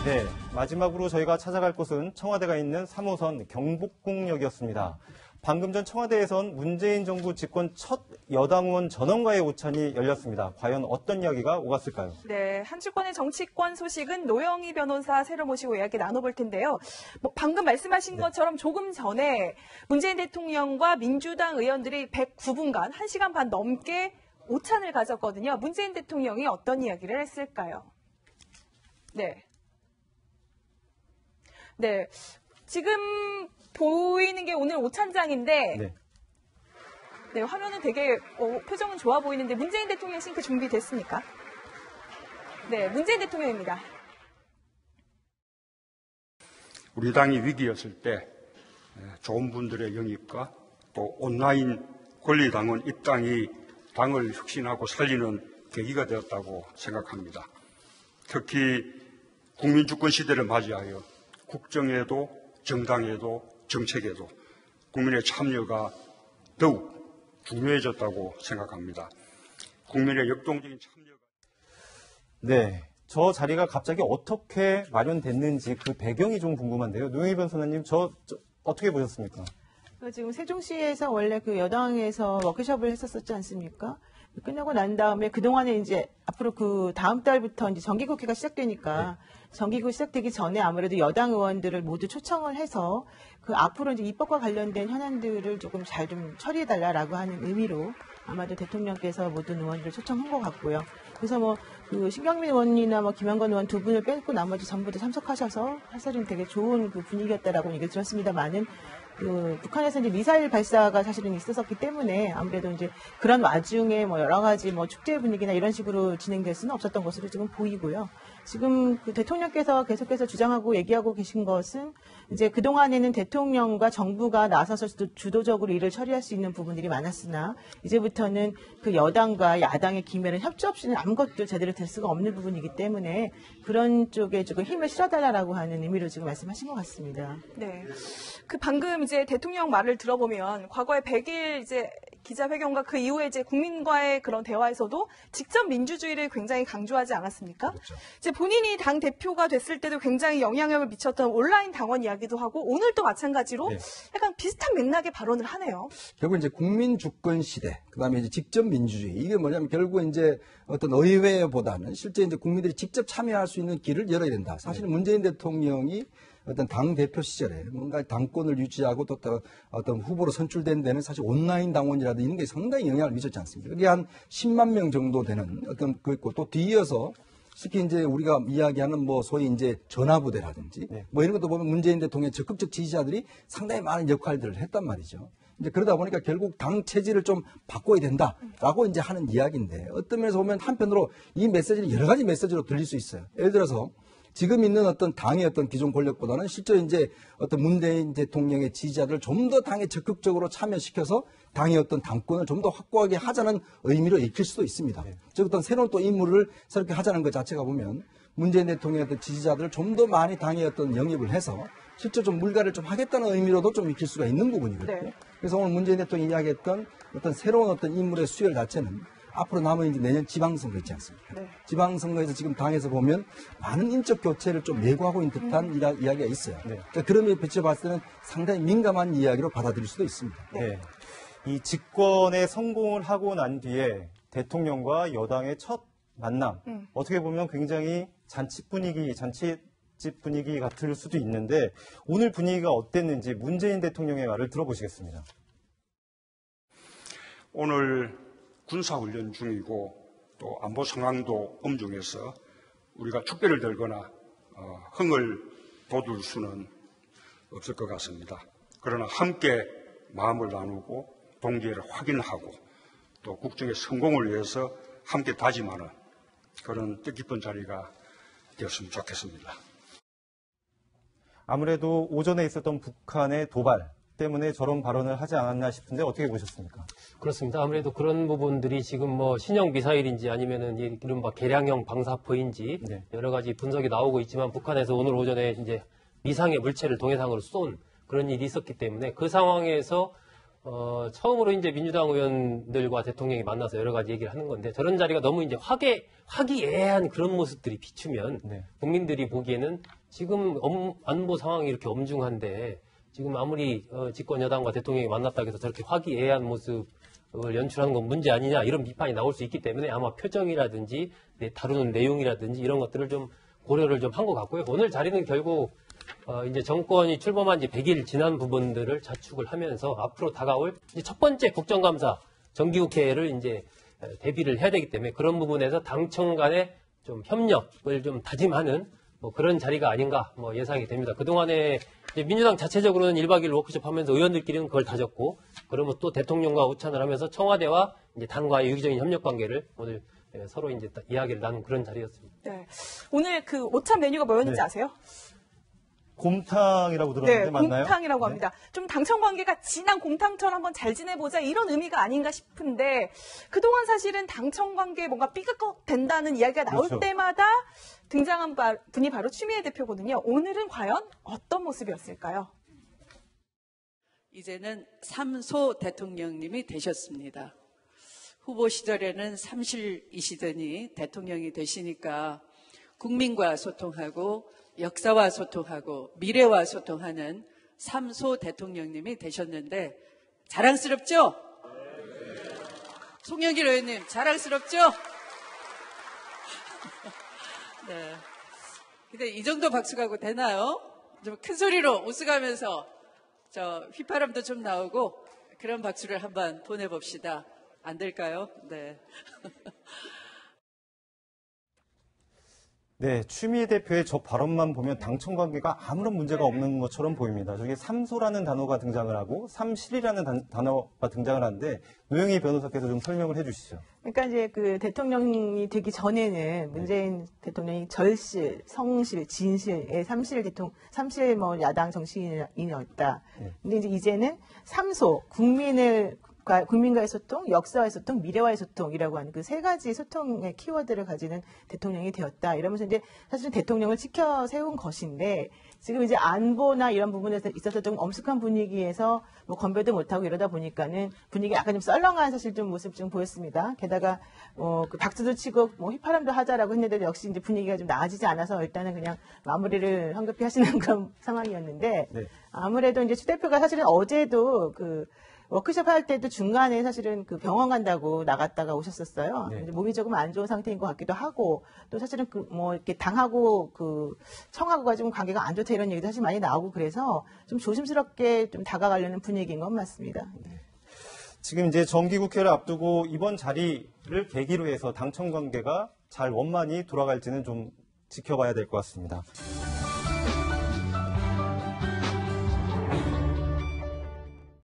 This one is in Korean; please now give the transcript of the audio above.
네, 마지막으로 저희가 찾아갈 곳은 청와대가 있는 3호선 경복궁역이었습니다. 방금 전 청와대에선 문재인 정부 집권 첫 여당 의원 전원과의 오찬이 열렸습니다. 과연 어떤 이야기가 오갔을까요? 네, 한 주권의 정치권 소식은 노영희 변호사 새로 모시고 이야기 나눠볼 텐데요. 방금 말씀하신 것처럼 조금 전에 문재인 대통령과 민주당 의원들이 109분간 1시간 반 넘게 오찬을 가졌거든요. 문재인 대통령이 어떤 이야기를 했을까요? 네. 지금 보이는 게 오늘 오찬장인데, 네, 화면은 되게 표정은 좋아 보이는데 문재인 대통령 싱크 준비됐습니까? 네, 문재인 대통령입니다. 우리 당이 위기였을 때 좋은 분들의 영입과 또 온라인 권리당원 입당이 당을 혁신하고 살리는 계기가 되었다고 생각합니다. 특히 국민주권 시대를 맞이하여 국정에도 정당에도 정책에도 국민의 참여가 더욱 중요해졌다고 생각합니다. 국민의 역동적인 참여가... 네, 저 자리가 갑자기 어떻게 마련됐는지 그 배경이 좀 궁금한데요. 노영희 변호사님, 어떻게 보셨습니까? 지금 세종시에서 원래 그 여당에서 워크숍을 했었지 않습니까? 끝나고 난 다음에 그동안에 이제 앞으로 그 다음 달부터 이제 정기국회가 시작되니까 정기국회 시작되기 전에 아무래도 여당 의원들을 모두 초청을 해서 그 앞으로 이제 입법과 관련된 현안들을 조금 잘 좀 처리해달라라고 하는 의미로 아마도 대통령께서 모든 의원들을 초청한 것 같고요. 그래서 그 신경민 의원이나 김영건 의원 두 분을 빼고 나머지 전부 다 참석하셔서 사실은 되게 좋은 그 분위기였다라고 얘기 들었습니다만은 북한에서 이제 미사일 발사가 사실은 있었기 때문에 아무래도 이제 그런 와중에 여러 가지 축제 분위기나 이런 식으로 진행될 수는 없었던 것으로 지금 보이고요. 지금 그 대통령께서 계속해서 주장하고 얘기하고 계신 것은 이제 그동안에는 대통령과 정부가 나서서 주도적으로 일을 처리할 수 있는 부분들이 많았으나 이제부터는 그 여당과 야당의 기밀은 협조 없이는 아무것도 제대로 될 수가 없는 부분이기 때문에 그런 쪽에 조금 힘을 실어달라고 하는 의미로 지금 말씀하신 것 같습니다. 네. 그 방금 이제 대통령 말을 들어보면 과거에 100일 이제 기자회견과 그 이후에 이제 국민과의 그런 대화에서도 직접 민주주의를 굉장히 강조하지 않았습니까? 그렇죠. 이제 본인이 당 대표가 됐을 때도 굉장히 영향력을 미쳤던 온라인 당원 이야기도 하고 오늘도 마찬가지로 약간 비슷한 맥락의 발언을 하네요. 결국 이제 국민 주권 시대, 그다음에 이제 직접 민주주의 이게 뭐냐면 결국 이제 어떤 의회보다는 실제 이제 국민들이 직접 참여할 수 있는 길을 열어야 된다. 사실은 문재인 대통령이 어떤 당 대표 시절에 뭔가 당권을 유지하고 또 어떤 후보로 선출된 데는 사실 온라인 당원이라든지 이런 게 상당히 영향을 미쳤지 않습니까? 그게 한 10만 명 정도 되는 어떤 그 있고 또 뒤이어서 특히 이제 우리가 이야기하는 소위 이제 전화부대라든지 이런 것도 보면 문재인 대통령의 적극적 지지자들이 상당히 많은 역할들을 했단 말이죠. 이제 그러다 보니까 결국 당 체질을 좀 바꿔야 된다라고 이제 하는 이야기인데 어떤 면에서 보면 한편으로 이 메시지는 여러 가지 메시지로 들릴 수 있어요. 예를 들어서 지금 있는 어떤 당의 어떤 기존 권력보다는 실제 이제 어떤 문재인 대통령의 지지자들을 좀 더 당에 적극적으로 참여시켜서 당의 어떤 당권을 좀 더 확고하게 하자는 의미로 읽힐 수도 있습니다. 즉 어떤 새로운 또 인물을 새롭게 하자는 것 자체가 보면 문재인 대통령의 어떤 지지자들을 좀 더 많이 당에 어떤 영입을 해서 실제 좀 물갈이를 좀 하겠다는 의미로도 좀 읽힐 수가 있는 부분이거든요. 그래서 오늘 문재인 대통령이 이야기했던 어떤 새로운 어떤 인물의 수혈 자체는 앞으로 남은 이제 내년 지방선거 있지 않습니까? 지방선거에서 지금 당에서 보면 많은 인적 교체를 좀 예고하고 있는 듯한 이야기가 있어요. 그러니까 그런 의미에 비춰봤을 때는 상당히 민감한 이야기로 받아들일 수도 있습니다. 이 집권에 성공을 하고 난 뒤에 대통령과 여당의 첫 만남, 어떻게 보면 굉장히 잔치집 분위기 같을 수도 있는데 오늘 분위기가 어땠는지 문재인 대통령의 말을 들어보시겠습니다. 오늘 군사훈련 중이고 또 안보 상황도 엄중해서 우리가 축배를 들거나 흥을 돋울 수는 없을 것 같습니다. 그러나 함께 마음을 나누고 동기를 확인하고 또 국정의 성공을 위해서 함께 다짐하는 그런 뜻깊은 자리가 되었으면 좋겠습니다. 아무래도 오전에 있었던 북한의 도발 때문에 저런 발언을 하지 않았나 싶은데 어떻게 보셨습니까? 그렇습니다. 아무래도 그런 부분들이 지금 신형 미사일인지 아니면은 이른바 개량형 방사포인지 여러 가지 분석이 나오고 있지만 북한에서 오늘 오전에 이제 미상의 물체를 동해상으로 쏜 그런 일이 있었기 때문에 그 상황에서 처음으로 이제 민주당 의원들과 대통령이 만나서 여러 가지 얘기를 하는 건데 저런 자리가 너무 이제 화기애애한 그런 모습들이 비추면 국민들이 보기에는 지금 안보 상황이 이렇게 엄중한데 지금 아무리 집권 여당과 대통령이 만났다고 해서 저렇게 화기애애한 모습을 연출하는 건 문제 아니냐 이런 비판이 나올 수 있기 때문에 아마 표정이라든지 다루는 내용이라든지 이런 것들을 좀 고려를 좀 한 것 같고요. 오늘 자리는 결국 이제 정권이 출범한 지 100일 지난 부분들을 자축을 하면서 앞으로 다가올 이제 첫 번째 국정감사 정기국회를 이제 대비를 해야 되기 때문에 그런 부분에서 당청 간의 좀 협력을 좀 다짐하는 뭐 그런 자리가 아닌가 뭐 예상이 됩니다. 그동안에 이제 민주당 자체적으로는 1박 2일 워크숍 하면서 의원들끼리는 그걸 다졌고 그러면 또 대통령과 우찬을 하면서 청와대와 이제 당과의 유기적인 협력 관계를 오늘 서로 이제 이야기를 나눈 그런 자리였습니다. 네. 오늘 그 오찬 메뉴가 뭐였는지 네. 아세요? 곰탕이라고 들었는데 네, 맞나요? 곰탕이라고 합니다. 좀 당청 관계가 진한 곰탕처럼 한번 잘 지내보자 이런 의미가 아닌가 싶은데 그동안 사실은 당청 관계에 뭔가 삐걱 된다는 이야기가 나올 그렇죠. 때마다 등장한 분이 바로 추미애 대표거든요. 오늘은 과연 어떤 모습이었을까요? 이제는 삼소 대통령님이 되셨습니다. 후보 시절에는 삼실이시더니 대통령이 되시니까 국민과 소통하고 역사와 소통하고 미래와 소통하는 삼소 대통령님이 되셨는데 자랑스럽죠? 송영길 의원님 자랑스럽죠? 네. 근데 이 정도 박수 가고 되나요? 좀 큰 소리로 웃어가면서 저 휘파람도 좀 나오고 그런 박수를 한번 보내봅시다. 안 될까요? 네. 네, 추미애 대표의 저 발언만 보면 당청 관계가 아무런 문제가 없는 것처럼 보입니다. 저게 삼소라는 단어가 등장을 하고 삼실이라는 단어가 등장을 하는데 노영희 변호사께서 좀 설명을 해주시죠. 그러니까 이제 그 대통령이 되기 전에는 문재인 대통령이 절실, 성실, 진실의 삼실 뭐 야당 정치인이었다. 근데 이제는 삼소, 국민과의 소통, 역사와의 소통, 미래와의 소통이라고 하는 그 세 가지 소통의 키워드를 가지는 대통령이 되었다. 이러면서 이제 사실은 대통령을 지켜 세운 것인데 지금 이제 안보나 이런 부분에서 있어서 좀 엄숙한 분위기에서 뭐 건배도 못하고 이러다 보니까는 분위기 약간 좀 썰렁한 사실 좀 모습 좀 보였습니다. 게다가 그 박수도 치고 뭐 휘파람도 하자라고 했는데 역시 이제 분위기가 좀 나아지지 않아서 일단은 그냥 마무리를 황급히 하시는 그런 상황이었는데 네. 아무래도 이제 추 대표가 사실은 어제도 그 워크숍 할 때도 중간에 사실은 그 병원 간다고 나갔다가 오셨었어요. 네. 몸이 조금 안 좋은 상태인 것 같기도 하고 또 사실은 그 뭐 이렇게 당하고 그 청하고가 좀 관계가 안 좋다 이런 얘기도 사실 많이 나오고 그래서 좀 조심스럽게 좀 다가가려는 분위기인 건 맞습니다. 지금 이제 정기국회를 앞두고 이번 자리를 계기로 해서 당청 관계가 잘 원만히 돌아갈지는 좀 지켜봐야 될 것 같습니다.